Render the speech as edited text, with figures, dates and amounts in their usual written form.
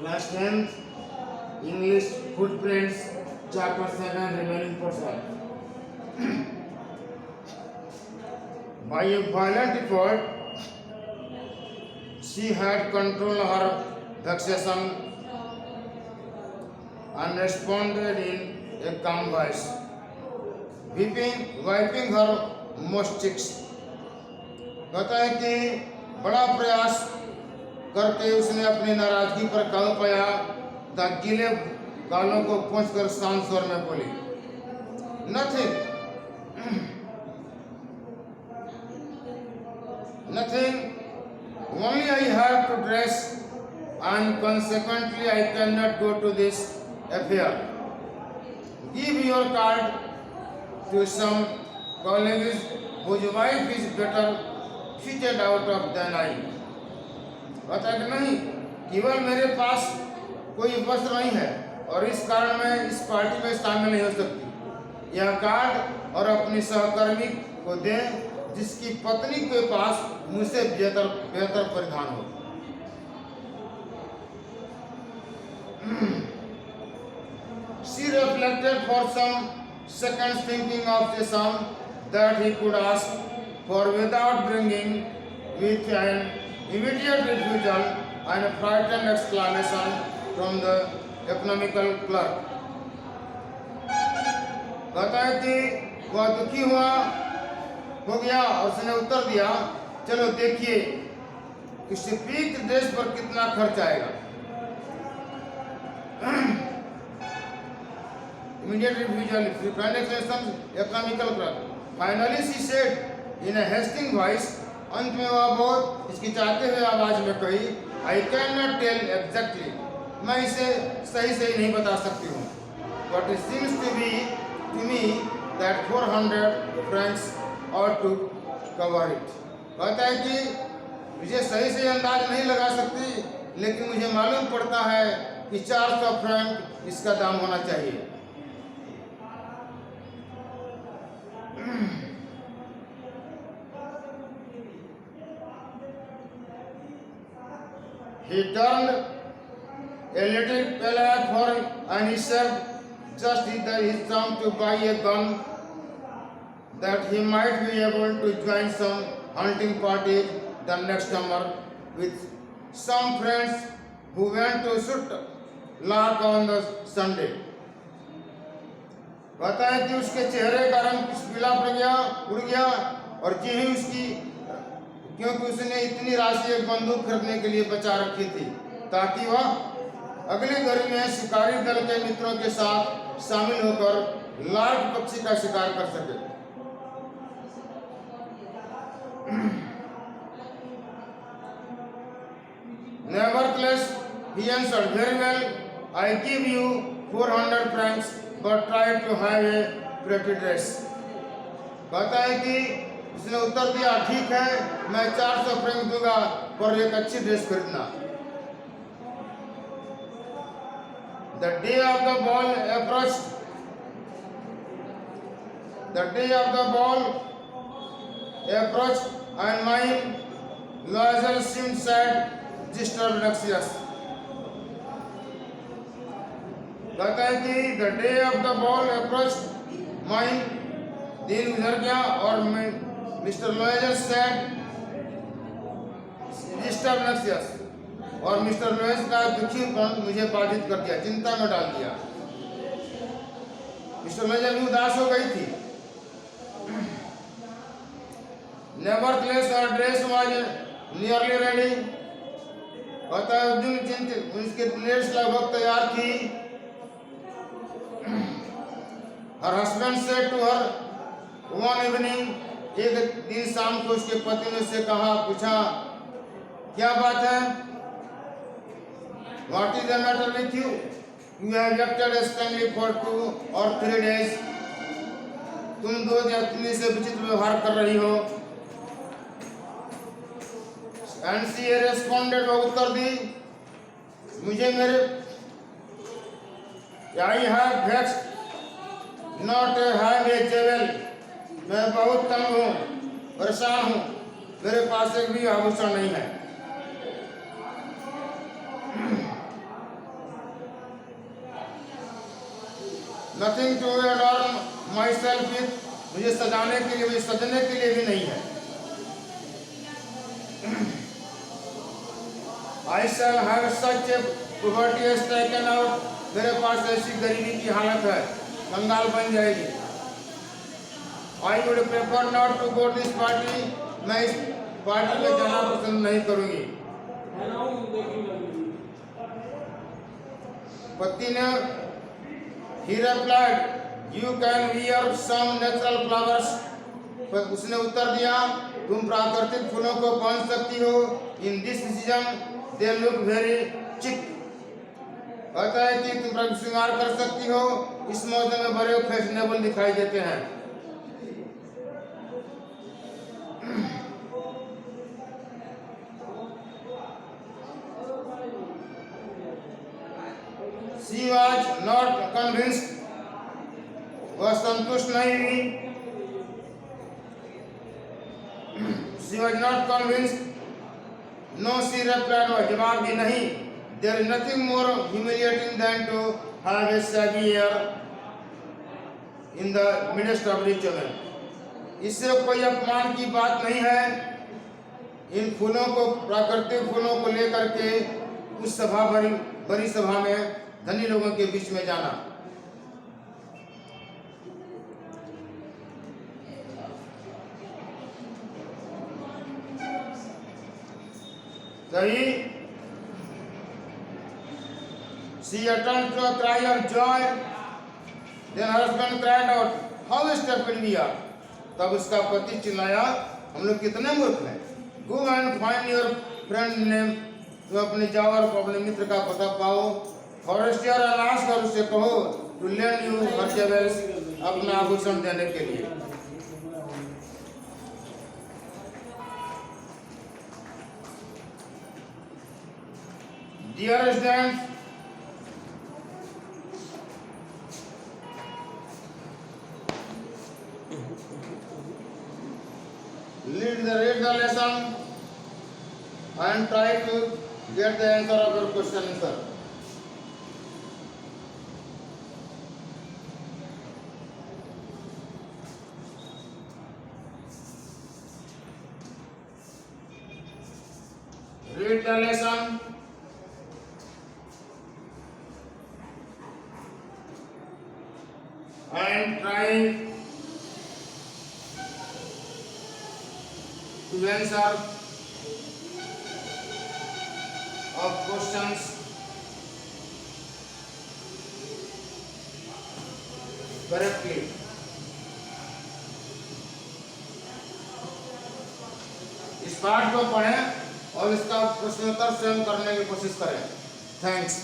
Class 10th, English Footprints, Chapter 7, Remaining Person. By a violent effort, she had controlled her vexation and responded in a calm voice, wiping her moist cheeks. कहता है कि बड़ा प्रयास करके उसने अपनी नाराजगी पर काबू पाया तथा गीले गालों को पोंछकर शांत स्वर में बोली, nothing, only I have to dress and consequently I cannot go to this affair. Give your card to some colleagues whose wife is better fitted out of than I. कहता है कि नहीं, केवल मेरे पास कोई वस्त्र नहीं है और इस कारण मैं इस पार्टी में शामिल नहीं हो सकती। यह कार्ड और अपनी सहकर्मी को दें जिसकी पत्नी के पास मुझसे बेहतर परिधान हो। She reflected for some seconds, thinking of the sum that he could ask for without bringing with an immediate refusal and a frightened exclamation from the economical clerk. कहता है कि वह दुखी हो गया और उसने उत्तर दिया, चलो देखिए कि स्वीकृत ड्रेस पर कितना खर्च आएगा। Immediate refusal, frightened exclamation, economical clerk. Finally she said in a hasty voice, अंत में वह बहुत हिचकिचाते हुए आवाज में कही, I cannot tell exactly, मैं इसे सही नहीं बता सकती हूँ, but it seems to me that 400 francs ought to cover it. कहता है कि मुझे सही अंदाज नहीं लगा सकती, लेकिन मुझे मालूम पड़ता है कि 400 फ्रैंक इसका दाम होना चाहिए। He turned a little pale for and he said, just his time to buy a gun that he might be able to join some hunting party the next summer with some friends who went to shoot lark on the Sunday. कहता है कि उसके चेहरे का रंग पीला उड़ गया और जी ही उसकी, क्योंकि उसने इतनी राशि एक बंदूक खरीदने के लिए बचा रखी थी ताकि वह अगली गर्मी में शिकारी दल के मित्रों के साथ शामिल होकर लार्क पक्षी का शिकार कर सके। Nevertheless, he answered, very well, I give you 400 francs, but try to have a pretty dress. कहता है कि उसने उत्तर दिया, ठीक है, मैं 400 फ्रैंक दूंगा, पर एक अच्छी ड्रेस खरीदना। The day of the ball approached. And my loisel seemed sad, disturbed, anxious. कहता है कि the day of the ball approached, my दिन गुजर गया और मैं मिस्टर लोएजर सैड डिस्टर्ब नक्सियस और मिस्टर लोएज का दुखीपन मुझे बाधित कर दिया, चिंता में डाल दिया। मिस्टर लोएजर भी उदास हो गई थी। Nevertheless, her dress was nearly ready. कहता है उसकी ड्रेस लगभग तैयार थी। Her husband said to her one evening, एक दिन शाम को उसके पति ने उससे पूछा, क्या बात है? What is the matter with you? You have acted strangely for 2 or 3 days. तुम 2 या 3 से विचित्र व्यवहार कर रही हो। And she responded, वह उत्तर दी, मुझे मेरे I have vexed, not have a jewel. मैं बहुत तंग हूँ, परेशान हूँ, मेरे पास एक भी आभूषण नहीं है। Nothing to adorn myself with, मुझे सजाने के लिए, मुझे सजने के लिए भी नहीं है। I shall have such a poverty as taken out, मेरे पास ऐसी गरीबी की हालत है, कंगाल बन जाएगी। I would prefer not to go to this party, मैं इस पार्टी में जाना पसंद नहीं करूंगी। पति ने he replied, you can wear some natural flowers, पर उसने उत्तर दिया, तुम प्राकृतिक फूलों को पहन सकती हो। In this season they look very chic, कहता है कि तुम श्रृंगार कर सकती हो, इस मौसम में बड़े फैशनेबल दिखाई देते हैं। She was not convinced, वह संतुष्ट नहीं हुई। She was not convinced, no, she replied, वह जवाब भी नहीं। There is nothing more humiliating than to have a shaggy hair in the midst of rich men. इससे कोई अपमान की बात नहीं है इन फूलों को, प्राकृतिक फूलों को लेकर के उस सभा बड़ी सभा में धनी लोगों के बीच में जाना। सही। She uttered a cry of joy. Then her husband cried out, "How stupid we are!" तब उसका पति चिल्लाया, हम लोग कितने मूर्ख हैं। Go and find your friend name. तुम अपने जाओ और अपने मित्र का पता पाओ। Forester and ask और उसे कहो to lend you her jewels, अपना आभूषण देने के लिए। Dear students, read the lesson and try to get the answer of your question, sir. Read the lesson and try to answer of questions correctly. इस पाठ को पढ़ें और इसका प्रश्नोत्तर स्वयं करने की कोशिश करें। थैंक्स।